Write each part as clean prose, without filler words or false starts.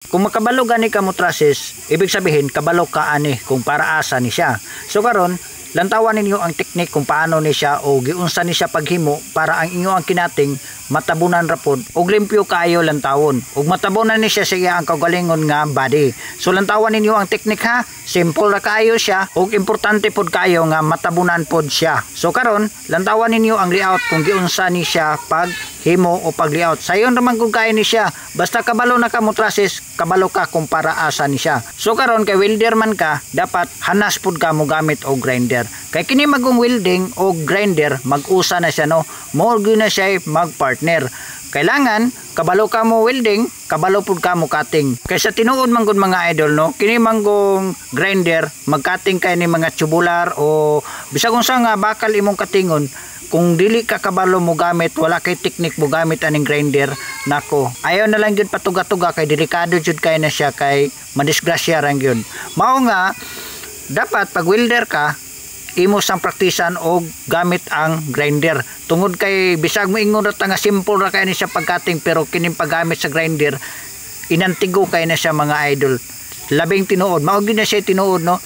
Kung makabalo gani ka mo traces, ibig sabihin kabalo ka ani kung para asa ni siya. So karon lantawan ninyo ang teknik kung paano ni siya o giunsa ni siya paghimo para ang inyo ang kinating matabunan rapod og limpyo kaayo lantawon ug matabunan ni siya sa iya ang kaugalingon nga body. So lantawan ninyo ang teknik ha, simple ra kaayo siya ug importante pod kaayo nga matabunan pod siya. So karon lantawan ninyo ang layout kung giunsa ni siya paghimo o pag-layout. Sayon ra man kung kay ni siya, basta kabalo na ka mo traces, kabalo ka kung para asa ni siya. So karon kay welder man ka, dapat hanas pod ka mo gamit og grinder. Kay kini magong welding o grinder, mag-usa na siya no, more gyud na siya mag-partner. Kailangan kabalo ka mo welding, kabalo pud ka mo cutting. Kay sa tinuod man gud mga idol no, kini manggong grinder mag-cutting kay ni mga tubular o bisag unsa nga bakal imong katingon. Kung dili ka kabalo mo gamit, wala kay teknik mo gamit aning grinder, nako ayaw na lang gyud patuga-tuga kay delikado jud kay na siya kay madisgrasya ra gyud. Mao nga dapat pag welder ka imo sang praktisan og gamit ang grinder. Tungod kay bisag mo ingon ra nga simple ra kay ni siya pagkating, pero kining paggamit sa grinder inantigo kay na siya mga idol. Labing tinuod, mao gyud na siya tinuod no.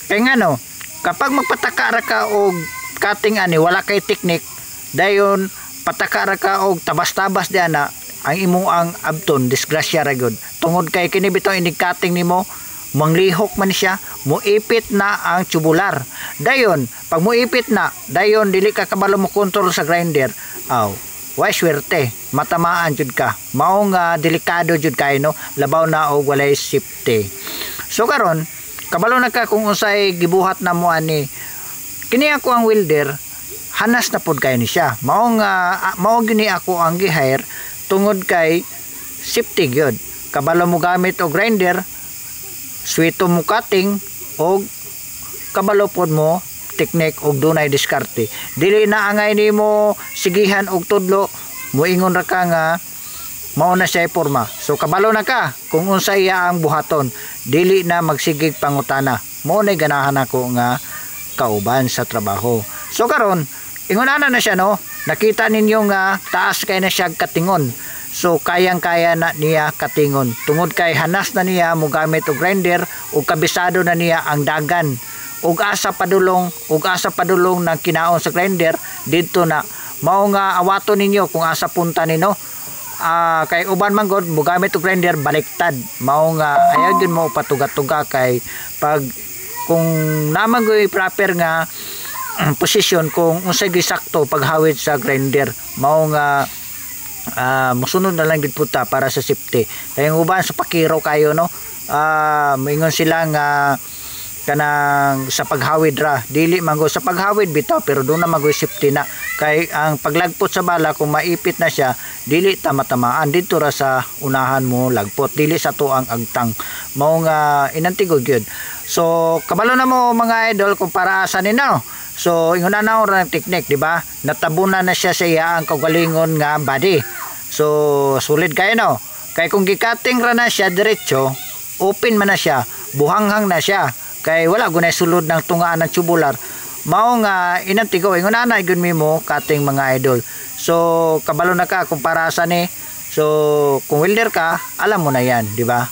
Kay ngano, kapag magpataka ra ka og cutting ani wala kay teknik, dayon pataka ra ka og tabas-tabas diana, ang imo ang abton disgrasya ra gyud. Tungod kay kini bitaw inig cutting nimo manglihok man siya, muipit na ang tubular. Dayon pag muipit na, dayon dili ka kabalo mo control sa grinder, aw way swerte, matamaan jud ka. Mao nga delikado jud kay no, labaw na og walay safety. So karon kabalo na ka kung unsay gibuhat na mo ani. Kini ako ang welder, hanas na pod kay ni siya. Mao gini ako ang gi-hire tungod kay safety gyud. Kabalo mo gamit og grinder, swito mo cutting og kabalo pod mo teknik og dunay diskarte. Dili na angay nimo sigihan og tudlo, moingon ra ka nga mao na siya porma. So kabalo na ka kung unsa iya ang buhaton, dili na magsigig pangutana. Mao nay ganahan ako nga kauban sa trabaho. So karon ingonana na siya no, nakita ninyo nga taas kay na siya katingon. So kayang-kaya na niya katingon. Tungod kay hanas na niya mo gamit og grinder ug kabisado na niya ang dagan. Ug asa padulong ng kinaon sa grinder didto na. Mao nga awato ninyo kung asa punta nino. Kay uban man god mo gamit og grinder baliktad. Mao nga ayaw gyud mo patuga-tuga kay pag kung naman goy proper nga posisyon kung unsay gisakto paghawid sa grinder, mao nga mosunod na lang gid puta para sa safety. Kay uban sa pakiro kayo no, moingon sila nga kanang sa paghawid ra, dili man go sa paghawid bitaw, pero do na magoy safety na. Kay ang paglagpot sa bala kung maipit na siya, dili tama-tamaan dito ra sa unahan mo lagpot, dili sa tuang agtang. Mao nga inantigod gyud. So kabalo na mo mga idol kung para asa nino. So ingon na ra ang teknik, di ba? Natabunan na siya sa iya ang kaugalingon nga body. So sulit kayo no. Kay kung gikating ra na siya diretso, open man na siya, buhanghang na siya. Kay wala gunay sulod ng tungaan ng tubular. Mao nga inantigo ingon na igon mo cutting mga idol. So kabalo na ka kung para asa ni. So kung welder ka, alam mo na yan, di ba?